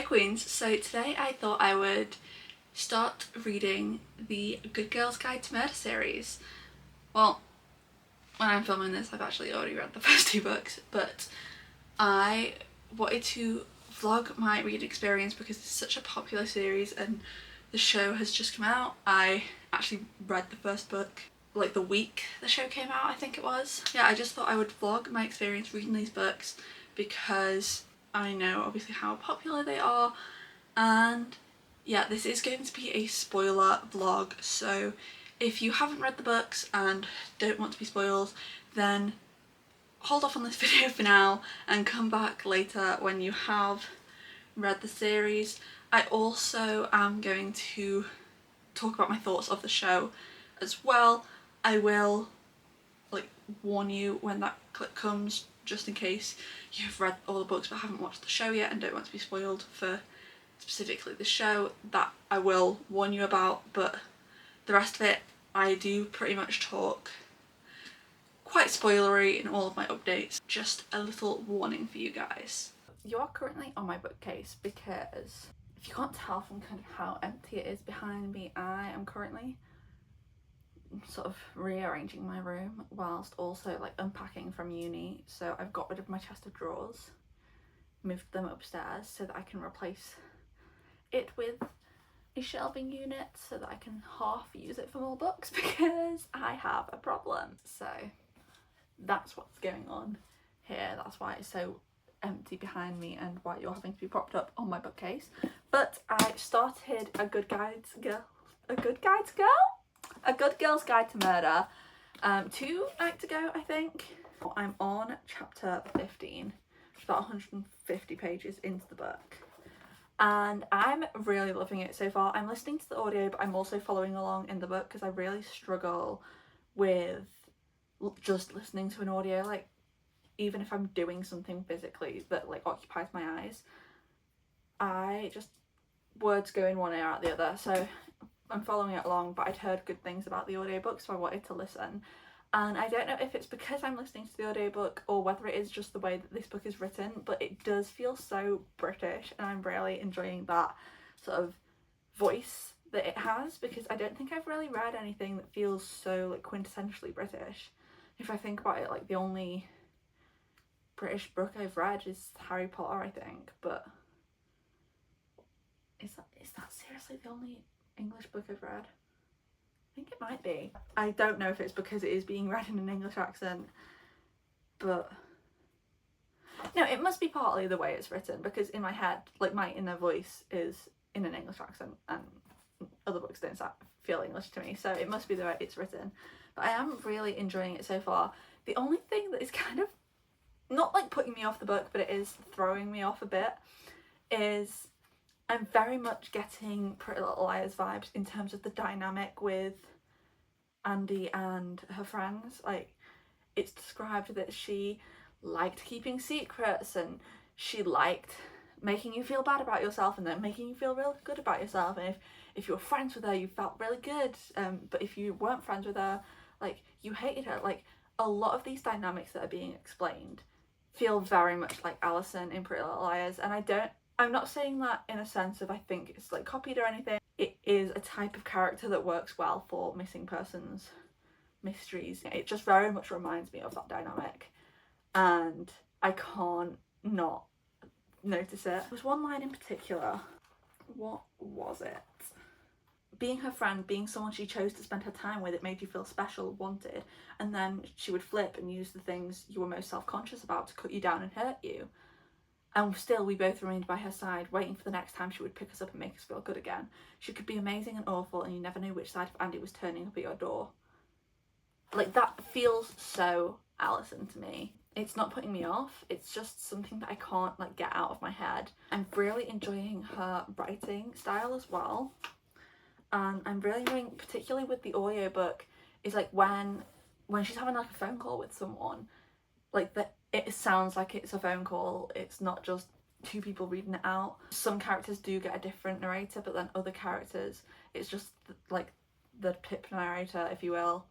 Queens, so today I thought I would start reading the Good Girls Guide to Murder series. Well, when I'm filming this I've actually already read the first two books, but I wanted to vlog my reading experience because it's such a popular series and the show has just come out. I actually read the first book like the week the show came out, I think it was. Yeah, I just thought I would vlog my experience reading these books because I know obviously how popular they are, and yeah, this is going to be a spoiler vlog, so if you haven't read the books and don't want to be spoiled, then hold off on this video for now and come back later when you have read the series. I also am going to talk about my thoughts of the show as well. I will like warn you when that clip comes, just in case you've read all the books but haven't watched the show yet and don't want to be spoiled for specifically the show. That I will warn you about, but the rest of it I do pretty much talk quite spoilery in all of my updates. Just a little warning for you guys. You are currently on my bookcase because if you can't tell from kind of how empty it is behind me, I am currently sort of rearranging my room whilst also like unpacking from uni. So I've got rid of my chest of drawers, moved them upstairs so that I can replace it with a shelving unit so that I can half use it for more books because I have a problem. So that's what's going on here. That's why it's so empty behind me and why you're having to be propped up on my bookcase. But I started a Good Girls Guide to Murder 2 nights ago, I think. I'm on chapter 15, which is about 150 pages into the book, and I'm really loving it so far. I'm listening to the audio, but I'm also following along in the book because I really struggle with just listening to an audio, like even if I'm doing something physically that like occupies my eyes, I just, words go in one ear out the other. So I'm following it along, but I'd heard good things about the audiobook, so I wanted to listen. And I don't know if it's because I'm listening to the audiobook or whether it is just the way that this book is written, but it does feel so British, and I'm really enjoying that sort of voice that it has, because I don't think I've really read anything that feels so like quintessentially British. If I think about it, like the only British book I've read is Harry Potter, I think, but is that seriously the only English book I've read? I think it might be. I don't know if it's because it is being read in an English accent, but no, it must be partly the way it's written, because in my head, like my inner voice is in an English accent and other books don't feel English to me, so it must be the way it's written. But I am really enjoying it so far. The only thing that is kind of not like putting me off the book, but it is throwing me off a bit, is I'm very much getting Pretty Little Liars vibes in terms of the dynamic with Andy and her friends. Like, it's described that she liked keeping secrets and she liked making you feel bad about yourself and then making you feel real good about yourself, and if you were friends with her you felt really good, but if you weren't friends with her, like, you hated her. Like, a lot of these dynamics that are being explained feel very much like Alison in Pretty Little Liars, and I'm not saying that in a sense of I think it's like copied or anything. It is a type of character that works well for missing persons mysteries. It just very much reminds me of that dynamic, and I can't not notice it. There was one line in particular. What was it? Being her friend, being someone she chose to spend her time with, it made you feel special, wanted, and then she would flip and use the things you were most self-conscious about to cut you down and hurt you. And still, we both remained by her side, waiting for the next time she would pick us up and make us feel good again. She could be amazing and awful, and you never knew which side of Andy was turning up at your door. Like, that feels so Alison to me. It's not putting me off, it's just something that I can't like get out of my head. I'm really enjoying her writing style as well. And I'm really enjoying, particularly with the audiobook, is like when she's having like a phone call with someone, like that it sounds like it's a phone call, it's not just two people reading it out. Some characters do get a different narrator, but then other characters, it's just like the Pip narrator, if you will,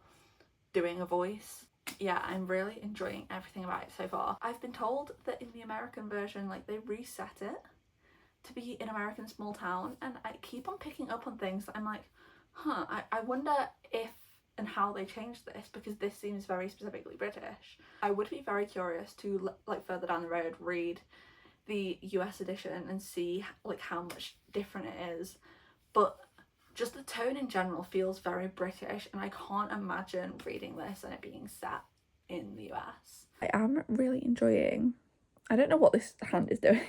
doing a voice. Yeah, I'm really enjoying everything about it so far. I've been told that in the American version, like, they reset it to be in American small town, and I keep on picking up on things that I'm like, I wonder if and how they changed this, because this seems very specifically British. I would be very curious to, like, further down the road read the US edition and see like how much different it is, but just the tone in general feels very British, and I can't imagine reading this and it being set in the US. I am really enjoying, I don't know what this hand is doing.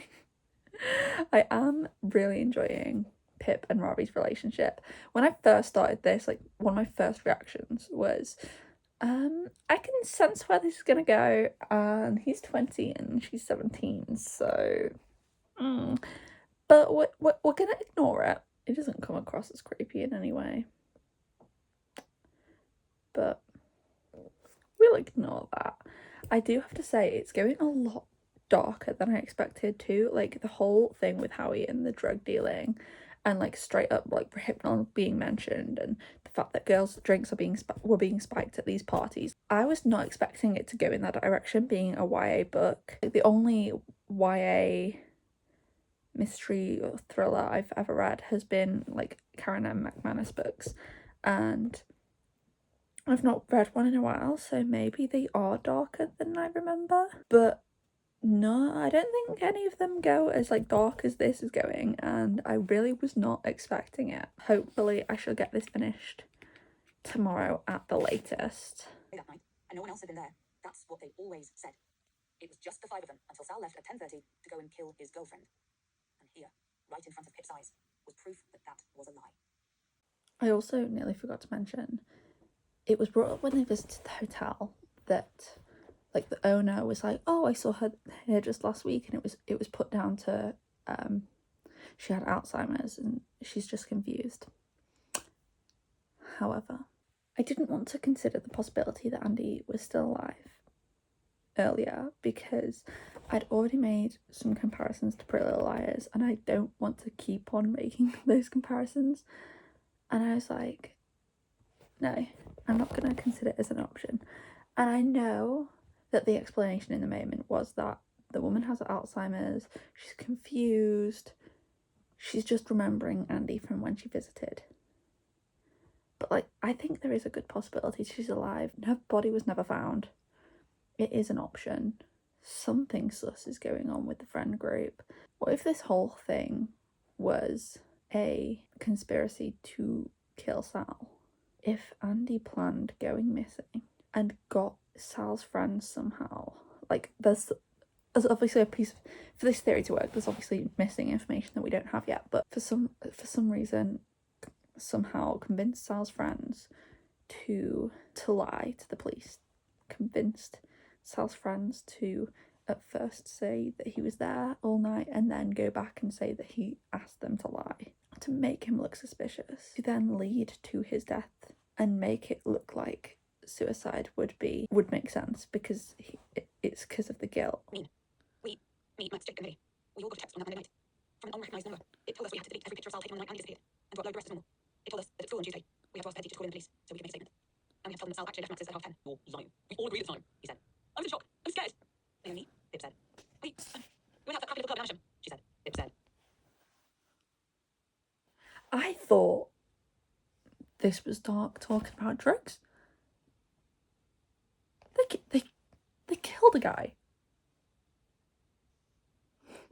I am really enjoying Pip and Robbie's relationship. When I first started this, like, one of my first reactions was, I can sense where this is gonna go, and he's 20 and she's 17, so but we're gonna ignore it. It doesn't come across as creepy in any way, but we'll ignore that. I do have to say, it's going a lot darker than I expected to. Like, the whole thing with Howie and the drug dealing, and like straight up like Hypnol being mentioned, and the fact that girls' drinks were being spiked at these parties. I was not expecting it to go in that direction, being a YA book. Like, the only YA mystery or thriller I've ever read has been like Karen M. McManus books, and I've not read one in a while, so maybe they are darker than I remember. But no, I don't think any of them go as like dark as this is going, and I really was not expecting it. Hopefully I shall get this finished tomorrow at the latest. That night, and no one else had been there. That's what they always said. It was just the five of them until Sal left at 10:30 to go and kill his girlfriend. And here, right in front of Pip's eyes, was proof that that was a lie. I also nearly forgot to mention, it was brought up when they visited the hotel that like the owner was like, oh, I saw her here just last week, and it was put down to she had Alzheimer's and she's just confused. However, I didn't want to consider the possibility that Andy was still alive earlier, because I'd already made some comparisons to Pretty Little Liars, and I don't want to keep on making those comparisons. And I was like, no, I'm not going to consider it as an option. And I know that the explanation in the moment was that the woman has Alzheimer's, she's confused, she's just remembering Andy from when she visited. But like, I think there is a good possibility she's alive. Her body was never found. It is an option. Something sus is going on with the friend group. What if this whole thing was a conspiracy to kill Sal? If Andy planned going missing and got Sal's friends somehow, like, there's obviously a piece of, for this theory to work, there's obviously missing information that we don't have yet, but for some reason somehow convinced Sal's friends to lie to the police, convinced Sal's friends to at first say that he was there all night and then go back and say that he asked them to lie, to make him look suspicious, to then lead to his death and make it look like suicide would make sense, because it's because of the guilt. Me, Matt Stick, and me. We all got a text on that Monday night from an unrecognised number. It told us we had to delete every picture of Sal taken on the night Andy disappeared and to upload the rest as normal. It told us that at school on Tuesday we had to ask the head teacher to call in the police so we could make a statement. And we had to tell them that Sal actually left Max's at 10:30. You're lying. We all agreed at the time, he said. I was in shock. I was scared. Naomi, Pip said. Wait, you went out to that crappy little club in Amersham, she said. Pip said. I thought this was dark talking about drugs. They killed a guy.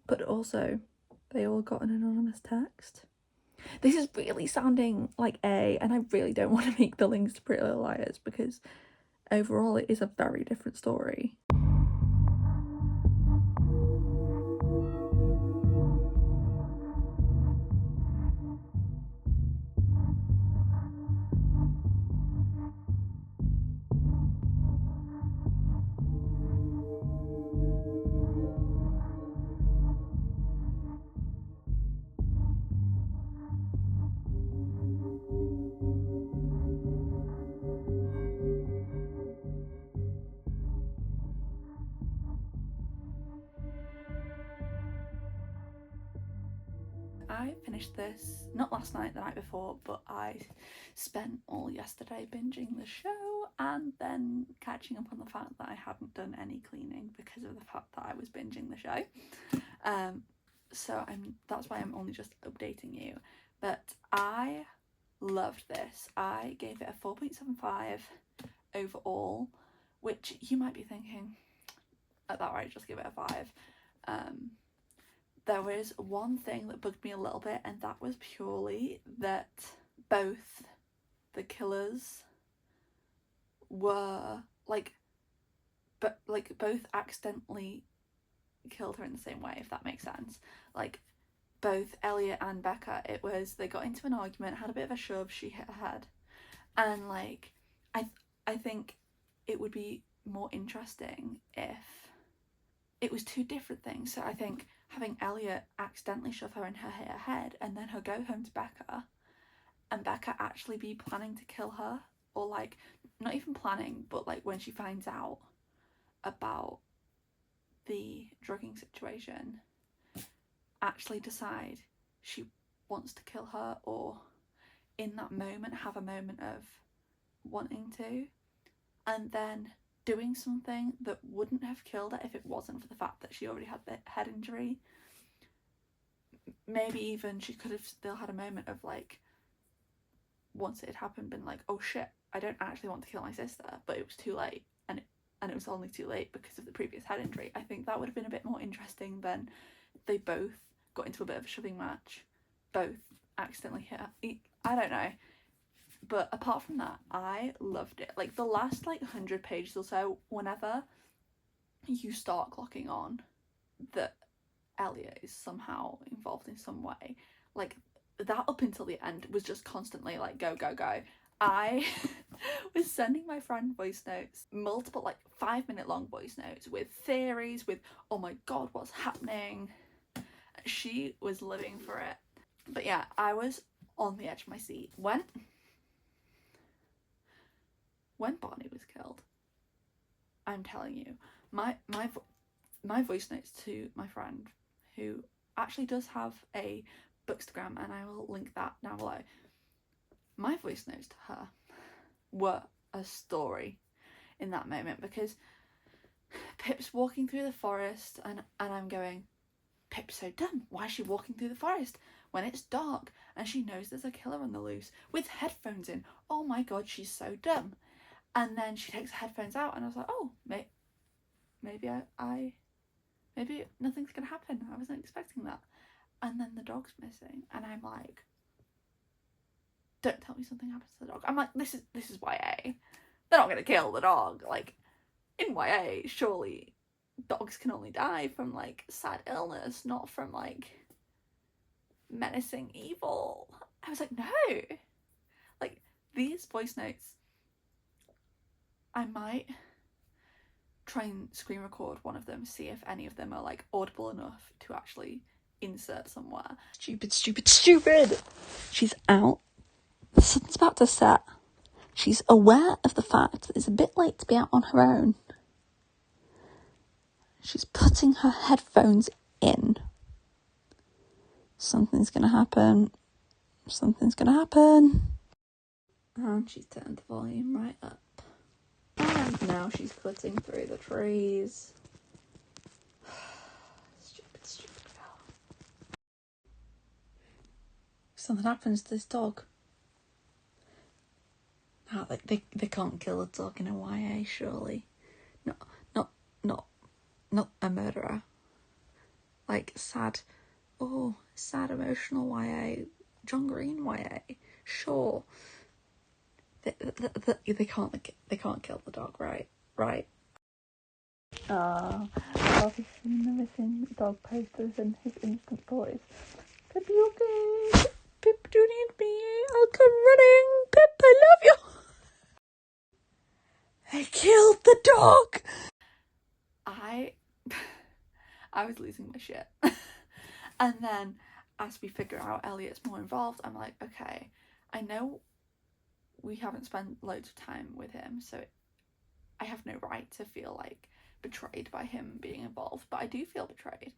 But also, they all got an anonymous text. This is really sounding like and I really don't want to make the links to Pretty Little Liars, because overall it is a very different story. I finished this not last night, the night before, but I spent all yesterday binging the show and then catching up on the fact that I hadn't done any cleaning because of the fact that I was binging the show. so that's why I'm only just updating you. But I loved this. I gave it a 4.75 overall, which you might be thinking, at that rate, just give it a 5. There was one thing that bugged me a little bit, and that was purely that both the killers were both accidentally killed her in the same way, if that makes sense. Like, both Elliot and Becca, it was, they got into an argument, had a bit of a shove, she hit her head, and like I think it would be more interesting if it was two different things. So I think having Elliot accidentally shove her in her head and then her go home to Becca, and Becca actually be planning to kill her, or like not even planning, but like when she finds out about the drugging situation, actually decide she wants to kill her, or in that moment have a moment of wanting to, and then doing something that wouldn't have killed her if it wasn't for the fact that she already had the head injury. Maybe even she could have still had a moment of like, once it had happened, been like, oh shit, I don't actually want to kill my sister, but it was too late, and it was only too late because of the previous head injury. I think that would have been a bit more interesting than they both got into a bit of a shoving match, both accidentally hit her. I don't know. But apart from that, I loved it. Like, the last, like, 100 pages or so, whenever you start clocking on that Elliot is somehow involved in some way, like, that up until the end was just constantly, like, go, go, go. I was sending my friend voice notes, multiple, like, 5-minute long voice notes with theories, with, oh my god, what's happening? She was living for it. But yeah, I was on the edge of my seat. When Barney was killed, I'm telling you, my voice notes to my friend, who actually does have a Bookstagram, and I will link that down below. My voice notes to her were a story in that moment, because Pip's walking through the forest, and I'm going, Pip's so dumb. Why is she walking through the forest when it's dark and she knows there's a killer on the loose with headphones in? Oh my god, she's so dumb. And then she takes the headphones out, and I was like, oh, maybe maybe nothing's gonna happen. I wasn't expecting that. And then the dog's missing, and I'm like, don't tell me something happens to the dog. I'm like, this is YA. They're not gonna kill the dog. Like, in YA, surely dogs can only die from like sad illness, not from like menacing evil. I was like, no. Like, these voice notes, I might try and screen record one of them, see if any of them are like audible enough to actually insert somewhere. Stupid. She's out. The sun's about to set. She's aware of the fact that it's a bit late to be out on her own. She's putting her headphones in. Something's gonna happen. And she's turned the volume right up. And now she's cutting through the trees. Stupid girl. Something happens to this dog. Oh, they can't kill a dog in a YA, surely. Not a murderer. Like, sad emotional YA. John Green YA. Sure. They can't kill the dog, right? I'll be seeing the missing dog posters and his instant voice. Pip, you okay? Pip, do you need me? I'll come running. Pip, I love you. I killed the dog. I was losing my shit. And then as we figure out Elliot's more involved, I'm like, okay, I know we haven't spent loads of time with him, so I have no right to feel like betrayed by him being involved, but I do feel betrayed.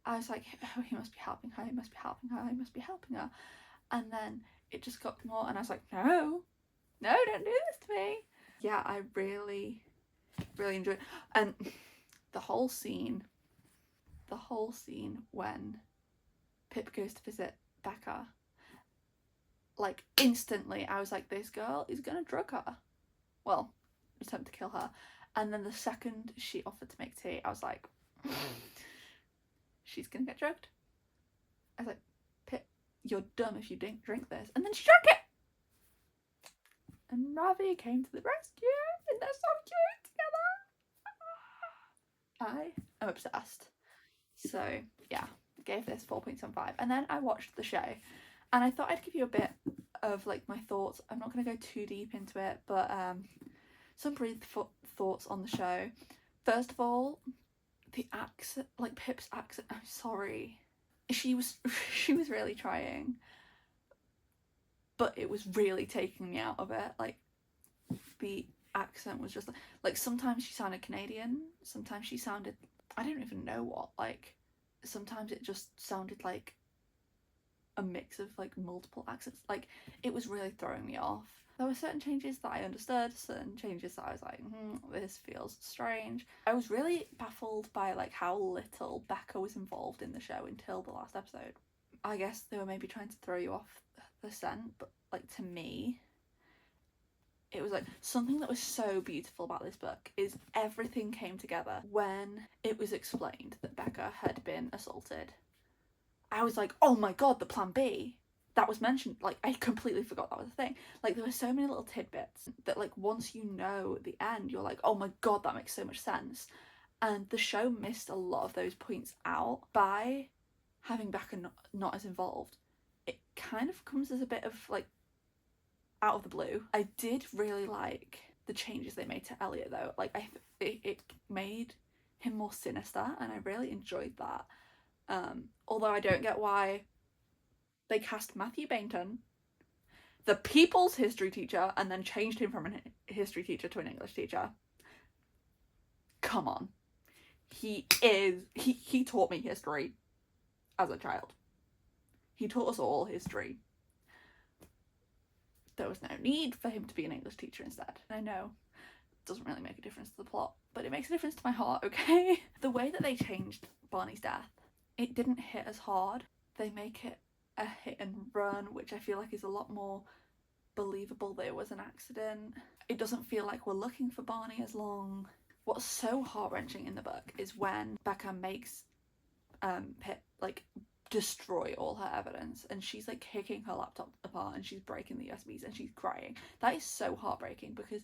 I was like, oh, he must be helping her. And then it just got more, and I was like, no, don't do this to me. Yeah, I really enjoyed it. And the whole scene when Pip goes to visit Becca, like instantly I was like, this girl is gonna drug her. Well, attempt to kill her. And then the second she offered to make tea, I was like, she's gonna get drugged. I was like, Pip, you're dumb if you didn't drink this. And then she drank it! And Ravi came to the rescue, and they're so cute together. I am obsessed. So yeah, gave this 4.75. And then I watched the show, and I thought I'd give you a bit of like my thoughts. I'm not going to go too deep into it, but some brief thoughts on the show. First of all, the accent, like Pip's accent, I'm sorry. She was really trying, but it was really taking me out of it. Like, the accent was just like sometimes she sounded Canadian, sometimes she sounded, I don't even know what, like sometimes it just sounded like a mix of like multiple accents. Like, it was really throwing me off. There were certain changes that I understood, certain changes that I was like, this feels strange. I was really baffled by like how little Becca was involved in the show until the last episode. I guess they were maybe trying to throw you off the scent, but like to me, it was like something that was so beautiful about this book is everything came together when it was explained that Becca had been assaulted. I was like, oh my god, the plan B that was mentioned, like I completely forgot that was a thing. Like, there were so many little tidbits that like once you know the end, you're like, oh my god, that makes so much sense. And the show missed a lot of those points out by having Becca not as involved. It kind of comes as a bit of like out of the blue. I did really like the changes they made to Elliot though. Like it made him more sinister, and I really enjoyed that. Although I don't get why they cast Matthew Bainton, the people's history teacher, and then changed him from a history teacher to an English teacher. Come on. He taught me history as a child. He taught us all history. There was no need for him to be an English teacher instead. I know it doesn't really make a difference to the plot, but it makes a difference to my heart, okay? The way that they changed Barney's death, it didn't hit as hard. They make it a hit and run, which I feel like is a lot more believable that it was an accident. It doesn't feel like we're looking for Barney as long. What's so heart-wrenching in the book is when Becca makes Pip like destroy all her evidence, and she's like kicking her laptop apart and she's breaking the USBs and she's crying. That is so heartbreaking because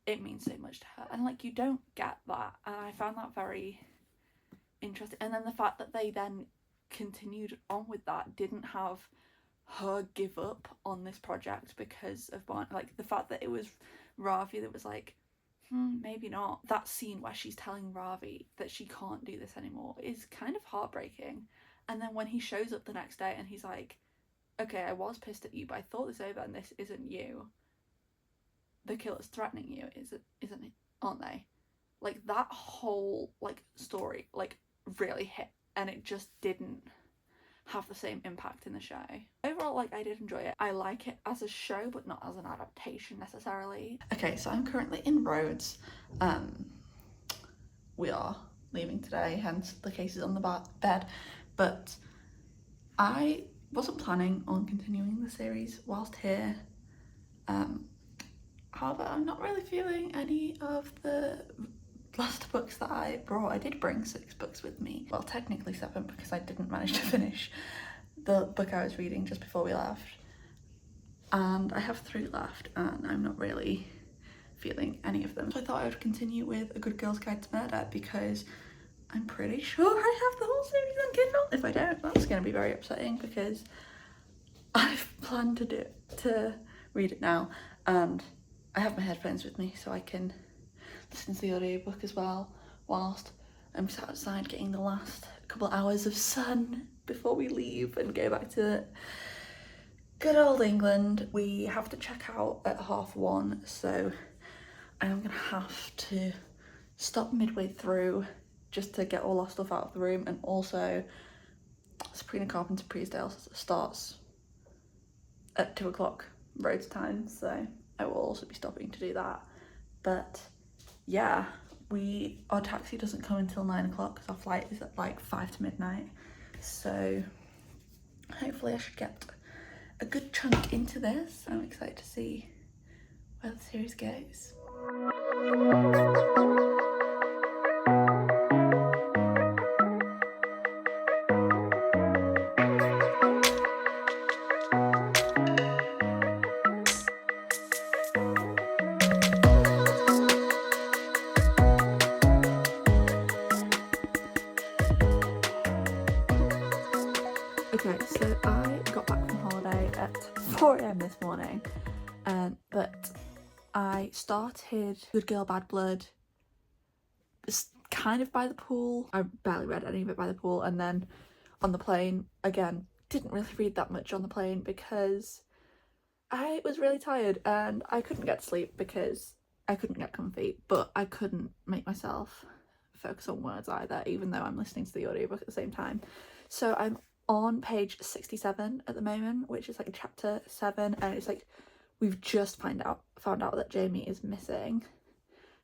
it means so much to her, and like you don't get that, and I found that very interesting. And then the fact that they then continued on with that, didn't have her give up on this project because of Barney. Like the fact that it was Ravi that was like, maybe not. That scene where she's telling Ravi that she can't do this anymore is kind of heartbreaking. And then when he shows up the next day and he's like, okay, I was pissed at you, but I thought this over and this isn't you. The killer's threatening you, isn't it? Aren't they? Like that whole like story like really hit, and it just didn't have the same impact in the show. Overall, like I did enjoy it. I like it as a show, but not as an adaptation necessarily. Okay, so I'm currently in Rhodes. We are leaving today, hence the cases on the bed. But I wasn't planning on continuing the series whilst here. However, I'm not really feeling any of the last books that I brought. I did bring 6 books with me. Well, technically 7 because I didn't manage to finish the book I was reading just before we left. And I have 3 left and I'm not really feeling any of them. So I thought I would continue with A Good Girl's Guide to Murder because I'm pretty sure I have the whole series on Kindle. If I don't, that's going to be very upsetting because I've planned to read it now, and I have my headphones with me so I can listen to the audiobook as well whilst I'm sat outside getting the last couple of hours of sun before we leave and go back to good old England. We have to check out at 1:30, so I'm gonna have to stop midway through just to get all our stuff out of the room. And also Sabrina Carpenter Priestdale starts at 2 o'clock Rhodes time, so I will also be stopping to do that. But yeah, our taxi doesn't come until 9 o'clock because our flight is at like 5 to midnight, so Hopefully I should get a good chunk into this. I'm excited to see where the series goes. Okay, so I got back from holiday at 4 AM this morning, but I started Good Girl Bad Blood kind of by the pool. I barely read any of it by the pool, and then on the plane, again, didn't really read that much on the plane because I was really tired and I couldn't get to sleep because I couldn't get comfy, but I couldn't make myself focus on words either, even though I'm listening to the audiobook at the same time. So I'm on page 67 at the moment, which is like chapter 7, and it's like we've just found out that Jamie is missing.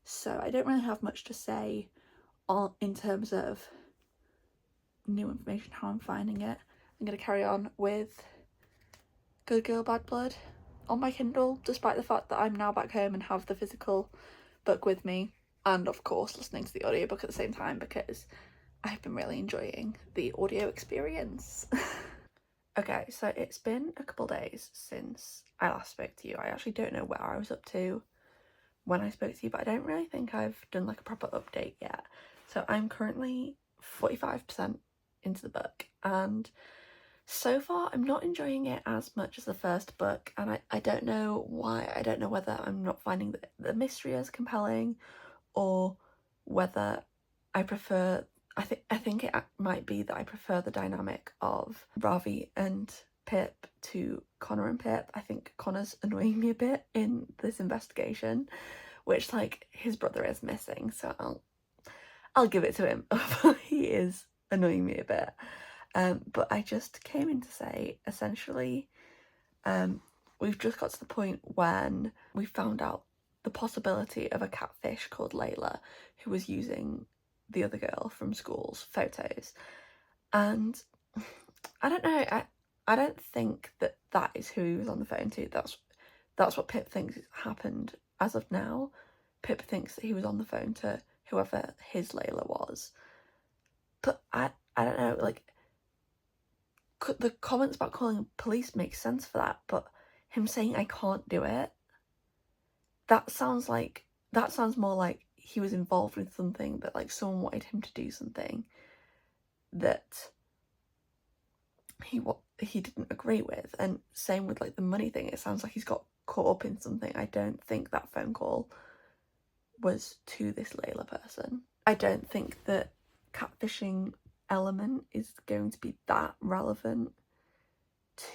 So I don't really have much to say in terms of new information, how I'm finding it. I'm going to carry on with Good Girl Bad Blood on my Kindle, despite the fact that I'm now back home and have the physical book with me, and of course listening to the audiobook at the same time because I've been really enjoying the audio experience. Okay, so it's been a couple days since I last spoke to you. I actually don't know where I was up to when I spoke to you, but I don't really think I've done like a proper update yet. So I'm currently 45% into the book, and so far I'm not enjoying it as much as the first book, and I don't know why. I don't know whether I'm not finding the mystery as compelling, or whether I prefer, I think it might be that I prefer the dynamic of Ravi and Pip to Connor and Pip. I think Connor's annoying me a bit in this investigation, which like his brother is missing, so I'll give it to him. He is annoying me a bit. But I just came in to say, essentially, we've just got to the point when we found out the possibility of a catfish called Layla who was using the other girl from school's photos. And I don't know, I don't think that is who he was on the phone to. That's what Pip thinks happened as of now. Pip thinks that he was on the phone to whoever his Layla was. But I don't know, like, the comments about calling police make sense for that, but him saying I can't do it, that sounds more like he was involved with something, that like someone wanted him to do something that he didn't agree with. And same with like the money thing, it sounds like he's got caught up in something. I don't think that phone call was to this Layla person. I don't think that catfishing element is going to be that relevant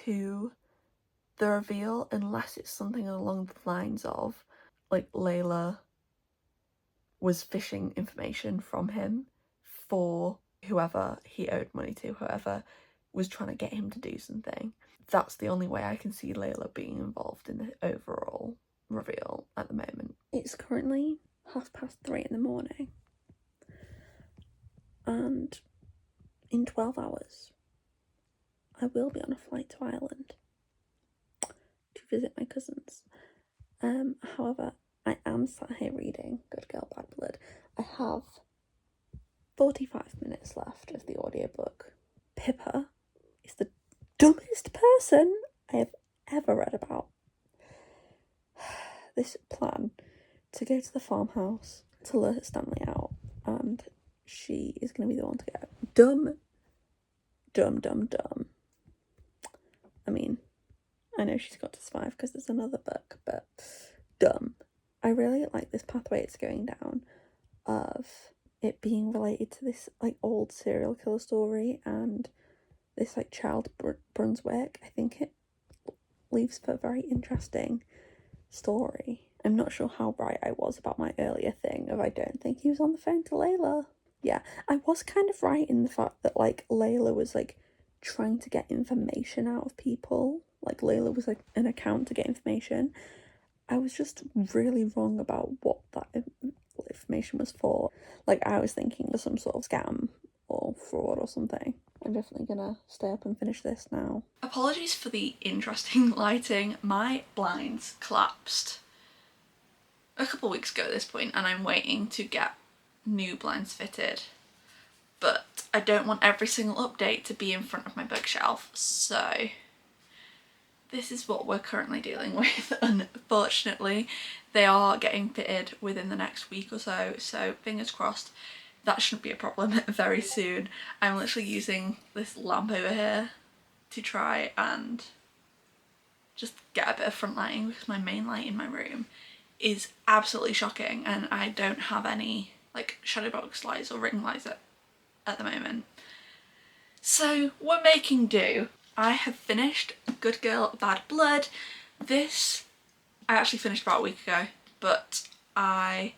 to the reveal unless it's something along the lines of like Layla was fishing information from him for whoever he owed money to, whoever was trying to get him to do something. That's the only way I can see Layla being involved in the overall reveal at the moment. It's currently 3:30 in the morning, and in 12 hours I will be on a flight to Ireland to visit my cousins. However, I am sat here reading Good Girl Bad Blood. I have 45 minutes left of the audiobook. Pippa is the dumbest person I have ever read about. This plan to go to the farmhouse to lure Stanley out, and she is going to be the one to go. Dumb. I mean, I know she's got to survive because there's another book, but dumb. I really like this pathway it's going down of it being related to this like old serial killer story and this like child Brunswick. I think it leaves for a very interesting story. I'm not sure how right I was about my earlier thing of I don't think he was on the phone to Layla. Yeah, I was kind of right in the fact that like Layla was like trying to get information out of people. Like Layla was like an account to get information. I was just really wrong about what that information was for. Like I was thinking of some sort of scam or fraud or something. I'm definitely gonna stay up and finish this now. Apologies for the interesting lighting. My blinds collapsed a couple weeks ago at this point, and I'm waiting to get new blinds fitted. But I don't want every single update to be in front of my bookshelf, so this is what we're currently dealing with. Unfortunately, they are getting fitted within the next week or so, so fingers crossed that shouldn't be a problem very soon. I'm literally using this lamp over here to try and just get a bit of front lighting because my main light in my room is absolutely shocking and I don't have any like shadow box lights or ring lights at the moment. So we're making do. I have finished Good Girl Bad Blood. This I actually finished about a week ago, but I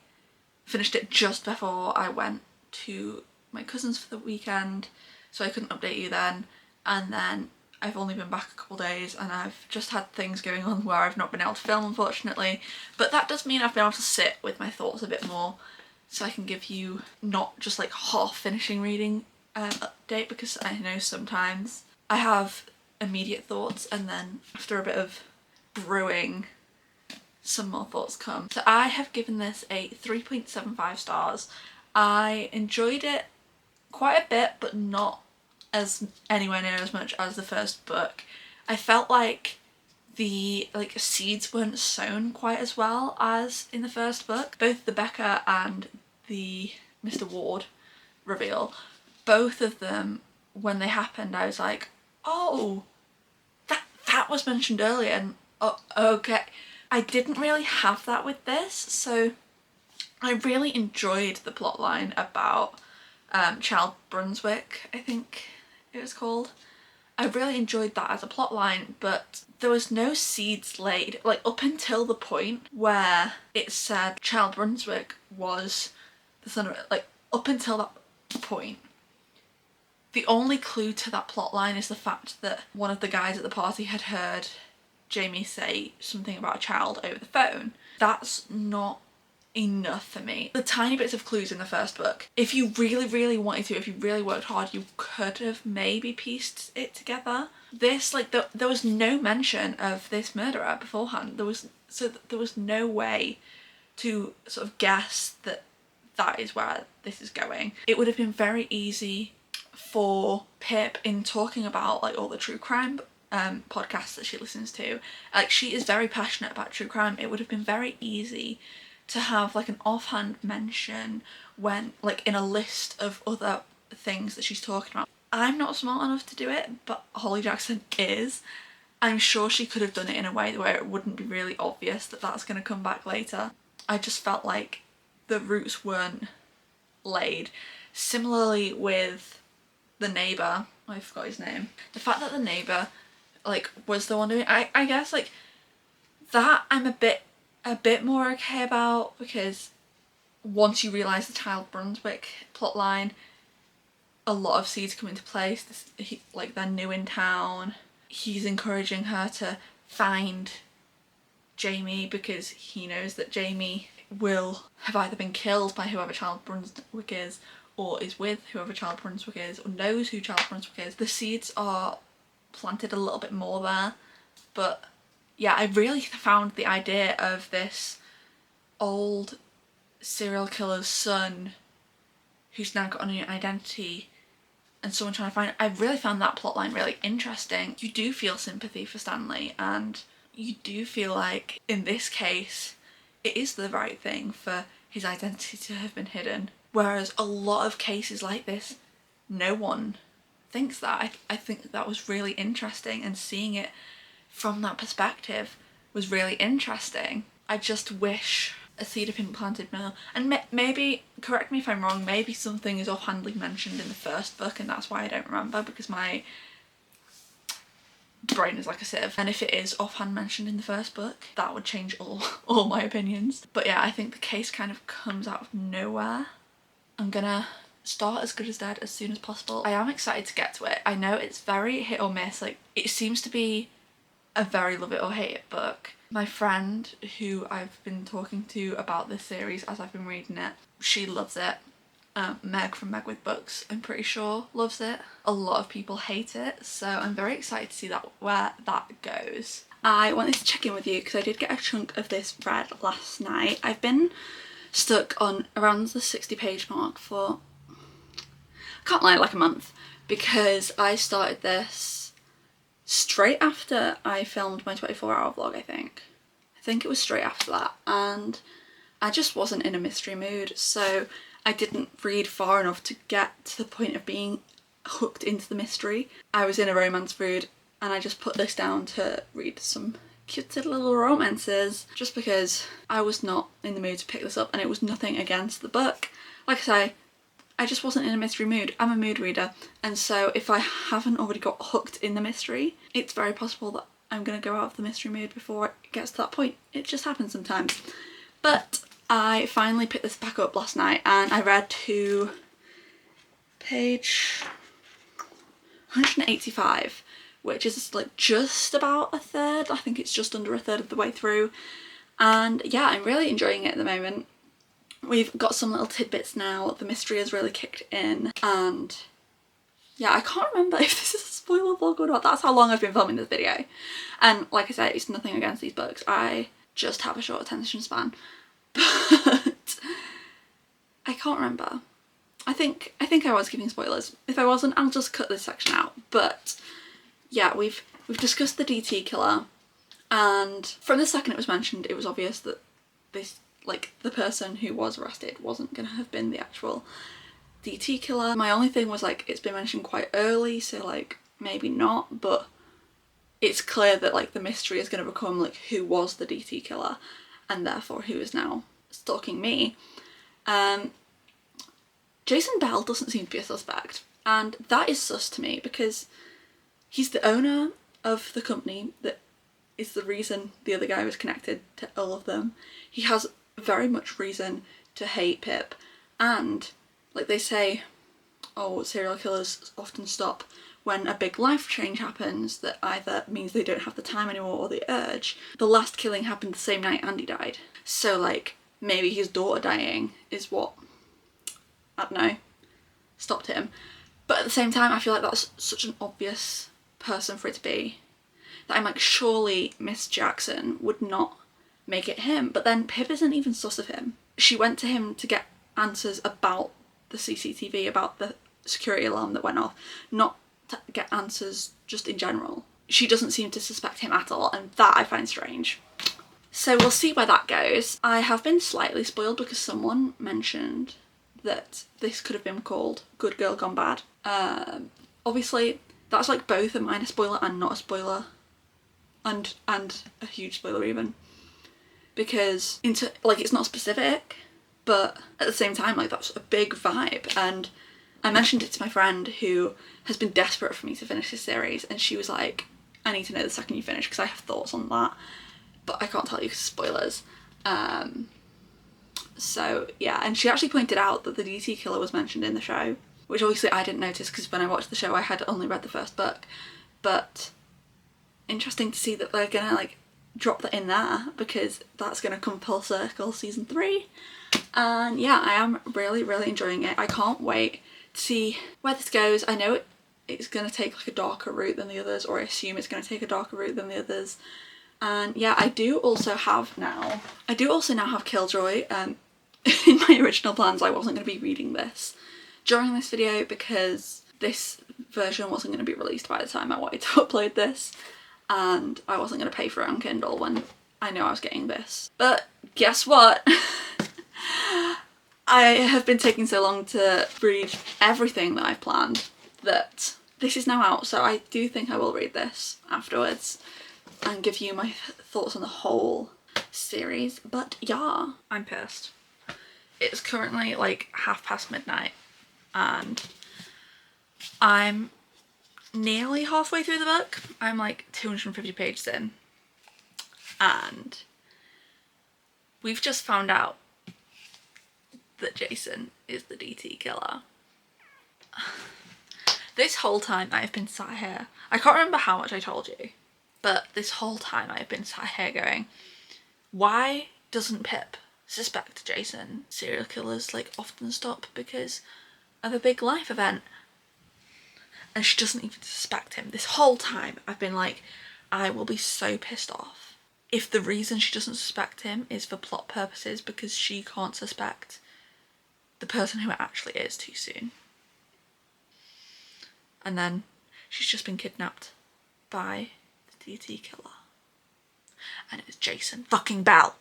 finished it just before I went to my cousin's for the weekend, so I couldn't update you then, and then I've only been back a couple days and I've just had things going on where I've not been able to film, unfortunately, but that does mean I've been able to sit with my thoughts a bit more so I can give you not just like half finishing reading update, because I know sometimes I have immediate thoughts and then after a bit of brewing some more thoughts come. So I have given this a 3.75 stars. I enjoyed it quite a bit, but not as anywhere near as much as the first book. I felt like the seeds weren't sown quite as well as in the first book. Both the Becca and the Mr. Ward reveal, both of them, when they happened, I was like, oh, that was mentioned earlier, and oh, okay. I didn't really have that with this, so I really enjoyed the plotline about Child Brunswick, I think it was called. I really enjoyed that as a plotline, but there was no seeds laid, like up until the point where it said Child Brunswick was the son of, like up until that point. The only clue to that plotline is the fact that one of the guys at the party had heard Jamie say something about a child over the phone. That's not enough for me. The tiny bits of clues in the first book, if you really wanted to, if you really worked hard, you could have maybe pieced it together. This, like, there was no mention of this murderer beforehand. There was no way to sort of guess that that is where this is going. It would have been very easy for Pip, in talking about like all the true crime podcasts that she listens to, like she is very passionate about true crime, it would have been very easy to have like an offhand mention when like in a list of other things that she's talking about. I'm not smart enough to do it, but Holly Jackson is. I'm sure she could have done it in a way where it wouldn't be really obvious that that's going to come back later. I just felt like the roots weren't laid. Similarly with the neighbour, I forgot his name. The fact that the neighbour like was the one doing, I guess like that I'm a bit more okay about, because once you realise the Child Brunswick plotline, a lot of seeds come into place. Like they're new in town. He's encouraging her to find Jamie because he knows that Jamie will have either been killed by whoever Child Brunswick is, or is with whoever Child Brunswick is, or knows who Child Brunswick is. The seeds are planted a little bit more there, but yeah, I really found the idea of this old serial killer's son who's now got a new identity and someone trying to find it, I really found that plotline really interesting. You do feel sympathy for Stanley, and you do feel like in this case it is the right thing for his identity to have been hidden, whereas a lot of cases like this no one thinks that. I think that was really interesting, and seeing it from that perspective was really interesting. I just wish a seed had been planted now, and maybe, correct me if I'm wrong, maybe something is offhandedly mentioned in the first book and that's why I don't remember, because my brain is like a sieve, and if it is offhand mentioned in the first book that would change all my opinions. But yeah, I think the case kind of comes out of nowhere. I'm gonna start As Good as Dead as soon as possible. I am excited to get to it. I know it's very hit or miss, like it seems to be a very love it or hate it book. My friend who I've been talking to about this series as I've been reading it, she loves it Meg from Meg with Books, I'm pretty sure, loves it. A lot of people hate it, so I'm very excited to see that where that goes. I wanted to check in with you because I did get a chunk of this read last night. I've been stuck on around the 60-page mark for, I can't lie, like a month, because I started this straight after I filmed my 24-hour vlog, I think. I think it was straight after that, and I just wasn't in a mystery mood, so I didn't read far enough to get to the point of being hooked into the mystery. I was in a romance mood and I just put this down to read some cute little romances just because I was not in the mood to pick this up, and it was nothing against the book. Like I say, I just wasn't in a mystery mood. I'm a mood reader, and so if I haven't already got hooked in the mystery, it's very possible that I'm going to go out of the mystery mood before it gets to that point. It just happens sometimes. But I finally picked this back up last night and I read to page 185, which is like just about a third. I think it's just under a third of the way through. And yeah, I'm really enjoying it at the moment. We've got some little tidbits now. The mystery has really kicked in, and yeah, I can't remember if this is a spoiler vlog or not. That's how long I've been filming this video. And like I said, it's nothing against these books. I just have a short attention span. But I can't remember. I think I was giving spoilers. If I wasn't, I'll just cut this section out. But yeah, we've discussed the DT killer, and from the second it was mentioned, it was obvious that this, like, the person who was arrested wasn't gonna have been the actual DT killer. My only thing was, like, it's been mentioned quite early, so like maybe not, but it's clear that like the mystery is gonna become like who was the DT killer, and therefore who is now stalking me. Jason Bell doesn't seem to be a suspect, and that is sus to me because he's the owner of the company that is the reason the other guy was connected to all of them. He has very much reason to hate Pip, and like they say, oh, serial killers often stop when a big life change happens that either means they don't have the time anymore or the urge. The last killing happened the same night Andy died. So like maybe his daughter dying is what, I don't know, stopped him. But at the same time, I feel like that's such an obvious person for it to be, that I'm like, surely Miss Jackson would not make it him. But then Pip isn't even sus of him. She went to him to get answers about the CCTV, about the security alarm that went off, not to get answers just in general. She doesn't seem to suspect him at all, and that I find strange. So we'll see where that goes. I have been slightly spoiled because someone mentioned that this could have been called Good Girl Gone Bad. Obviously that's like both a minor spoiler and not a spoiler, and a huge spoiler even, because it's not specific, but at the same time, like, that's a big vibe. And I mentioned it to my friend who has been desperate for me to finish this series, and she was like, I need to know the second you finish because I have thoughts on that, but I can't tell you because spoilers. So yeah, and she actually pointed out that the DT killer was mentioned in the show, which obviously I didn't notice because when I watched the show I had only read the first book. But interesting to see that they're gonna like drop that in there, because that's gonna come full circle season 3. And yeah, I am really enjoying it. I can't wait to see where this goes. I know it's gonna take like a darker route than the others, or I assume it's gonna take a darker route than the others. And yeah, I do also now have Killjoy. In my original plans I wasn't going to be reading this during this video because this version wasn't going to be released by the time I wanted to upload this, and I wasn't going to pay for it on Kindle when I knew I was getting this. But guess what? I have been taking so long to read everything that I've planned that this is now out, so I do think I will read this afterwards and give you my thoughts on the whole series. But yeah, I'm pissed. It's currently like midnight and I'm nearly halfway through the book. I'm like 250 pages in, and we've just found out that Jason is the DT killer. This whole time I've been sat here, I can't remember how much I told you, but this whole time I've been sat here going, why doesn't Pip suspect Jason? Serial killers like often stop because of a big life event. And she doesn't even suspect him. This whole time I've been like, I will be so pissed off if the reason she doesn't suspect him is for plot purposes because she can't suspect the person who it actually is too soon. And then she's just been kidnapped by the DT killer. And it was Jason fucking Bell.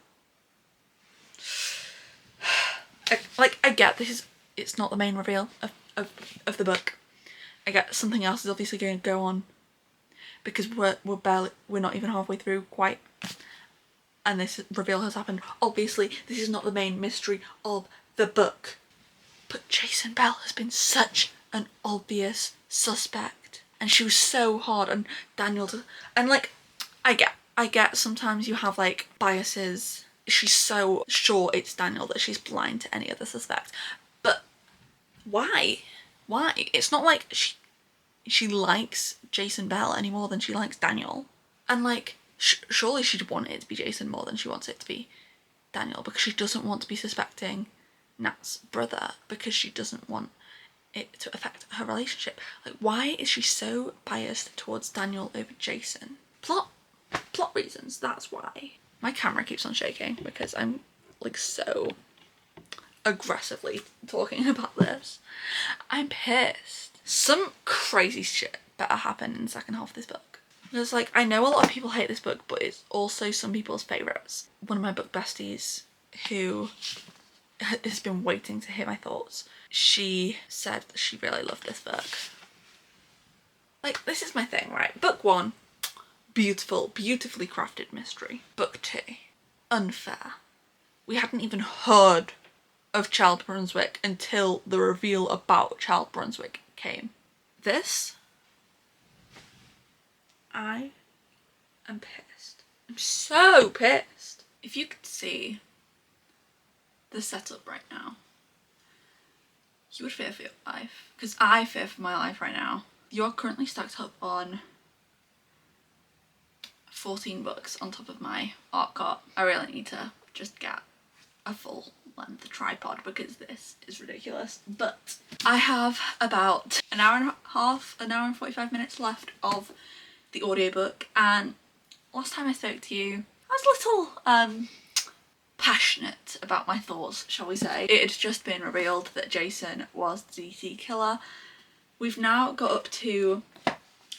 I get this is, it's not the main reveal of the book. I get something else is obviously going to go on because we're not even halfway through quite, and this reveal has happened. Obviously this is not the main mystery of the book, but Jason Bell has been such an obvious suspect, and she was so hard on Daniel and like, I get sometimes you have like biases. She's so sure it's Daniel that she's blind to any other suspect, but why? It's not like she likes Jason Bell any more than she likes Daniel. And like, surely she'd want it to be Jason more than she wants it to be Daniel, because she doesn't want to be suspecting Nat's brother, because she doesn't want it to affect her relationship. Like, why is she so biased towards Daniel over Jason? Plot reasons, that's why. My camera keeps on shaking because I'm like so aggressively talking about this. I'm pissed. Some crazy shit better happen in the second half of this book. Because like, I know a lot of people hate this book, but it's also some people's favourites. One of my book besties who has been waiting to hear my thoughts, she said that she really loved this book. Like, this is my thing, right? Book 1, beautiful, beautifully crafted mystery. Book 2, unfair. We hadn't even heard of Child Brunswick until the reveal about Child Brunswick came. This, I am pissed. I'm so pissed. If you could see the setup right now, you would fear for your life. Because I fear for my life right now. You are currently stacked up on 14 books on top of my art cart. I really need to just get a full length tripod because this is ridiculous. But I have about an hour and a half, an hour and 45 minutes left of the audiobook, and last time I spoke to you I was a little passionate about my thoughts, shall we say. It had just been revealed that Jason was the DT killer. We've now got up to,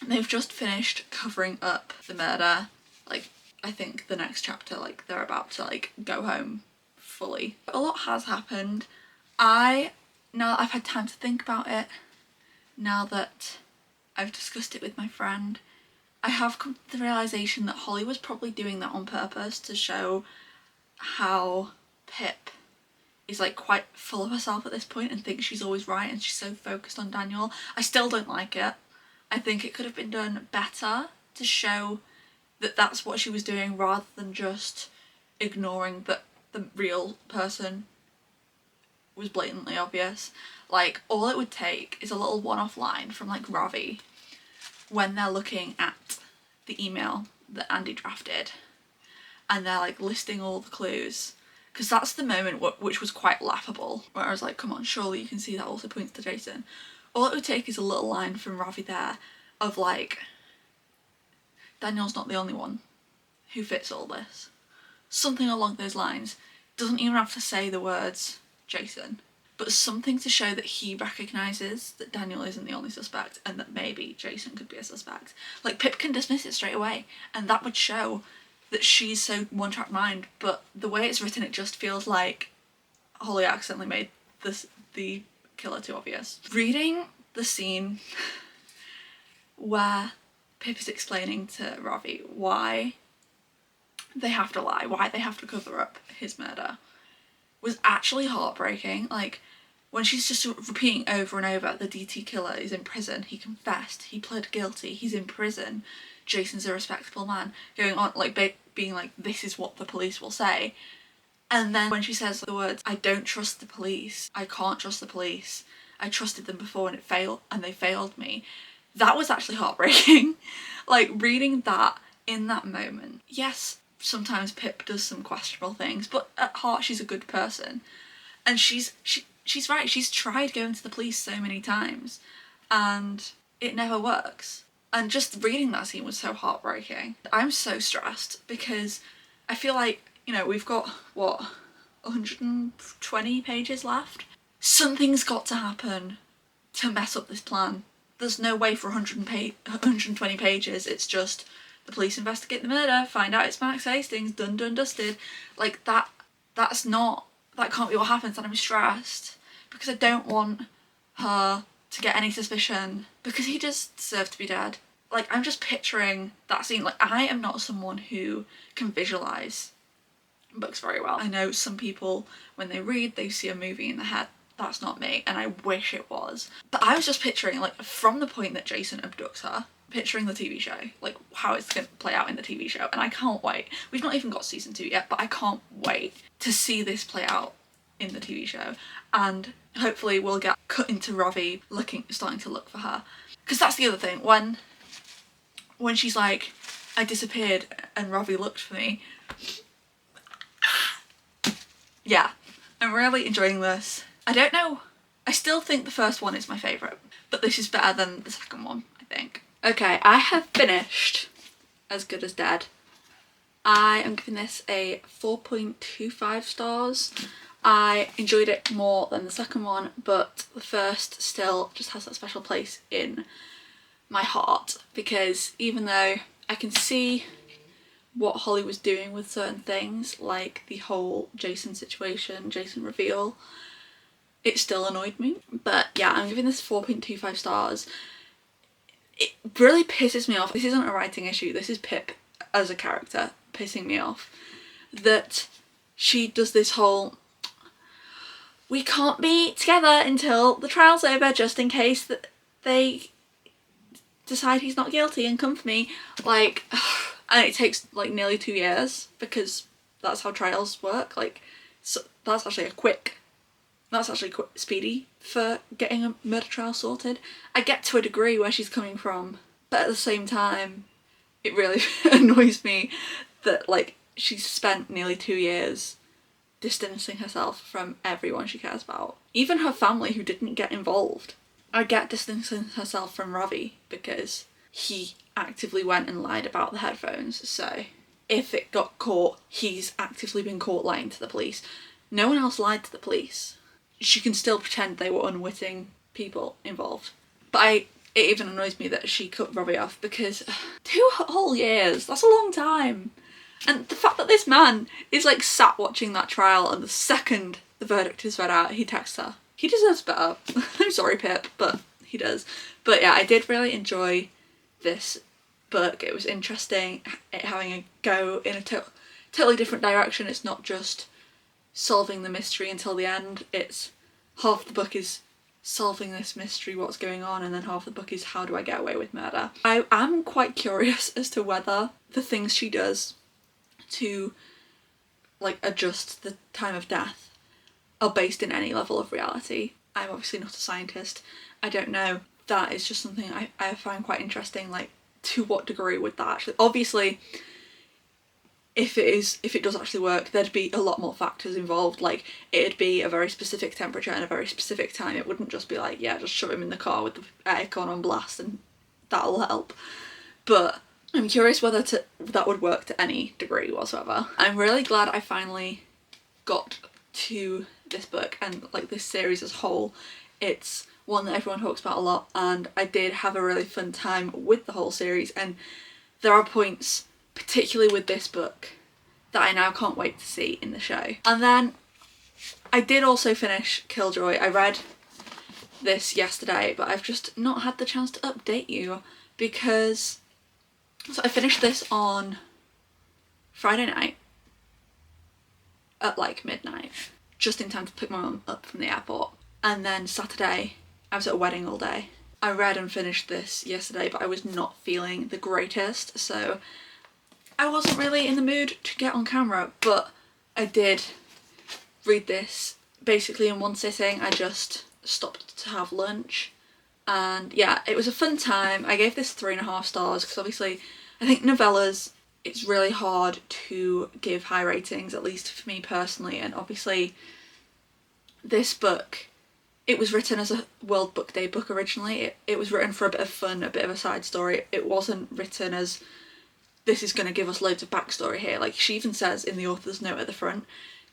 they've just finished covering up the murder. Like, I think the next chapter, like, they're about to like go home fully. A lot has happened. Now that I've had time to think about it, now that I've discussed it with my friend, I have come to the realisation that Holly was probably doing that on purpose to show how Pip is like quite full of herself at this point and thinks she's always right, and she's so focused on Daniel. I still don't like it. I think it could have been done better to show that that's what she was doing, rather than just ignoring that the real person was blatantly obvious. Like, all it would take is a little one-off line from like Ravi when they're looking at the email that Andy drafted and they're like listing all the clues, because that's the moment which was quite laughable, where I was like, come on, surely you can see that also points to Jason. All it would take is a little line from Ravi there of like, Daniel's not the only one who fits all this. Something along those lines. Doesn't even have to say the words Jason, but something to show that he recognises that Daniel isn't the only suspect and that maybe Jason could be a suspect. Like, Pip can dismiss it straight away and that would show that she's so one-track mind, but the way it's written, it just feels like Holly accidentally made the killer too obvious. Reading the scene where Pip is explaining to Ravi why they have to lie, why they have to cover up his murder, was actually heartbreaking. Like, when she's just repeating over and over, the DT killer is in prison, he confessed, he pled guilty, he's in prison, Jason's a respectable man, going on like being like, this is what the police will say. And then when she says the words, I don't trust the police, I can't trust the police, I trusted them before and they failed me, that was actually heartbreaking. Like, reading that in that moment, yes, sometimes Pip does some questionable things, but at heart she's a good person, and she she's right, she's tried going to the police so many times and it never works. And just reading that scene was so heartbreaking. I'm so stressed because I feel like, you know, we've got, what, 120 pages left? Something's got to happen to mess up this plan. There's no way for 120 pages, it's just the police investigate the murder, find out it's Max Hastings, done, dusted. Like, that can't be what happens, and I'm stressed because I don't want her to get any suspicion because he just deserved to be dead. Like, I'm just picturing that scene. Like, I am not someone who can visualise books very well. I know some people, when they read, they see a movie in their head. That's not me, and I wish it was. But I was just picturing, like, from the point that Jason abducts her, picturing the TV show, like, how it's going to play out in the TV show, and I can't wait. We've not even got season 2 yet, but I can't wait to see this play out in the TV show. And hopefully we'll get cut into Ravi starting to look for her. Because that's the other thing, when she's like, I disappeared and Ravi looked for me. Yeah, I'm really enjoying this. I don't know, I still think the first one is my favourite, but this is better than the second one, I think. Okay, I have finished As Good as Dead. I am giving this a 4.25 stars. I enjoyed it more than the second one, but the first still just has that special place in my heart, because even though I can see what Holly was doing with certain things, like the whole Jason situation, Jason reveal, it still annoyed me. But yeah, I'm giving this 4.25 stars. It really pisses me off. This isn't a writing issue, this is Pip as a character pissing me off. That she does this whole, we can't be together until the trial's over just in case that they decide he's not guilty and come for me. Like, and it takes like nearly 2 years because that's how trials work. Like, so that's actually speedy for getting a murder trial sorted. I get to a degree where she's coming from, but at the same time it really annoys me that like she's spent nearly 2 years distancing herself from everyone she cares about. Even her family who didn't get involved. I get distancing herself from Ravi because he actively went and lied about the headphones, so if it got caught, he's actively been caught lying to the police. No one else lied to the police. She can still pretend they were unwitting people involved. But it even annoys me that she cut Ravi off because 2 whole years, that's a long time. And the fact that this man is like sat watching that trial and the second the verdict is read out, he texts her. He deserves better. I'm sorry, Pip, but he does. But yeah, I did really enjoy this book. It was interesting, it having a go in a totally different direction. It's not just solving the mystery until the end. It's half the book is solving this mystery, what's going on, and then half the book is how do I get away with murder. I am quite curious as to whether the things she does to like adjust the time of death are based in any level of reality. I'm obviously not a scientist. I don't know. That is just something I find quite interesting, like to what degree would that actually, obviously if it does actually work, there'd be a lot more factors involved. Like, it'd be a very specific temperature and a very specific time. It wouldn't just be like, yeah, just shove him in the car with the aircon on blast and that'll help. But I'm curious whether that would work to any degree whatsoever. I'm really glad I finally got to this book and like this series as a whole. It's one that everyone talks about a lot, and I did have a really fun time with the whole series, and there are points, particularly with this book, that I now can't wait to see in the show. And then I did also finish Killjoy. I read this yesterday, but I've just not had the chance to update you because, so I finished this on Friday night at like midnight, just in time to pick my mum up from the airport. And then Saturday, I was at a wedding all day. I read and finished this yesterday, but I was not feeling the greatest, so I wasn't really in the mood to get on camera, but I did read this basically in one sitting. I just stopped to have lunch, and yeah, it was a fun time. I gave this 3.5 stars because obviously I think novellas, it's really hard to give high ratings, at least for me personally, and obviously this book It was written as a World Book Day book originally. It was written for a bit of fun, a bit of a side story. It wasn't written as, this is going to give us loads of backstory here. Like, she even says in the author's note at the front,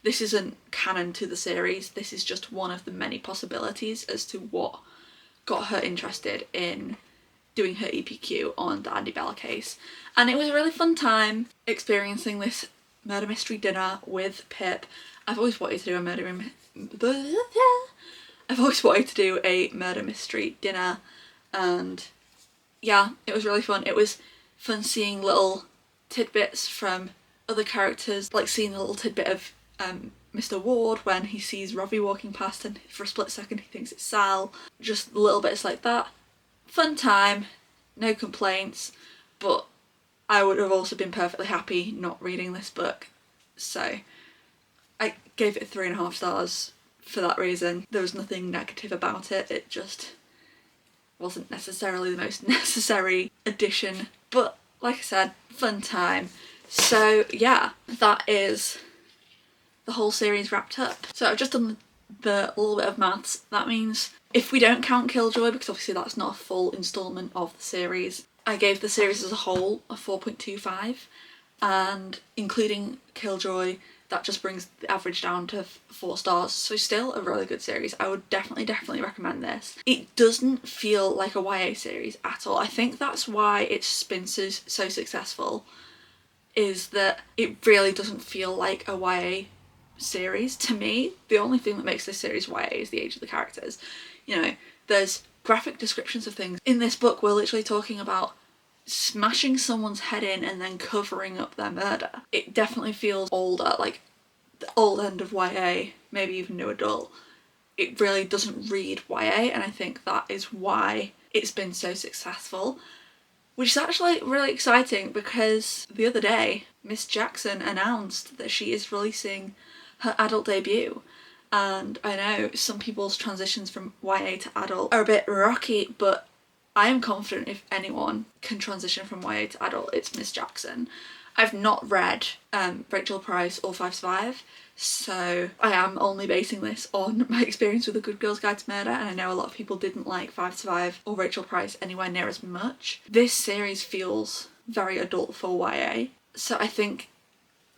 this isn't canon to the series, this is just one of the many possibilities as to what got her interested in doing her EPQ on the Andy Bella case. And it was a really fun time experiencing this murder mystery dinner with Pip. I've always wanted to do a murder mystery dinner, and yeah, it was really fun. It was fun seeing little tidbits from other characters, like seeing a little tidbit of Mr. Ward when he sees Robbie walking past and for a split second he thinks it's Sal. Just little bits like that. Fun time, no complaints, but I would have also been perfectly happy not reading this book, so I gave it 3.5 stars for that reason. There was nothing negative about it, it just wasn't necessarily the most necessary addition, but like I said, fun time. So yeah, that is the whole series wrapped up. So I've just done the little bit of maths. That means if we don't count Killjoy, because obviously that's not a full instalment of the series, I gave the series as a whole a 4.25, and including Killjoy, that just brings the average down to 4 stars. So still a really good series. I would definitely recommend this. It doesn't feel like a YA series at all. I think that's why it's been so successful, is that it really doesn't feel like a YA series to me. The only thing that makes this series YA is the age of the characters. You know, there's graphic descriptions of things. In this book, we're literally talking about smashing someone's head in and then covering up their murder. It definitely feels older, like the old end of YA, maybe even new adult. It really doesn't read YA, and I think that is why it's been so successful. Which is actually really exciting, because the other day Miss Jackson announced that she is releasing her adult debut, and I know some people's transitions from YA to adult are a bit rocky, but I am confident if anyone can transition from YA to adult, it's Miss Jackson. I've not read Rachel Price or 5 Survive, so I am only basing this on my experience with A Good Girl's Guide to Murder, and I know a lot of people didn't like 5 Survive or Rachel Price anywhere near as much. This series feels very adult for YA, so I think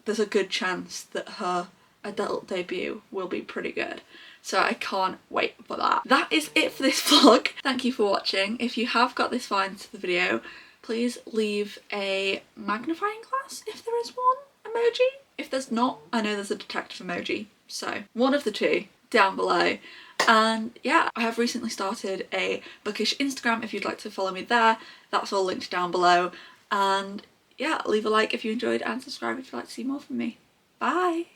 there's a good chance that her adult debut will be pretty good. So I can't wait for that. That is it for this vlog. Thank you for watching. If you have got this far into the video, please leave a magnifying glass if there is one emoji. If there's not, I know there's a detective emoji. So one of the two down below. And yeah, I have recently started a bookish Instagram if you'd like to follow me there. That's all linked down below. And yeah, leave a like if you enjoyed and subscribe if you'd like to see more from me. Bye!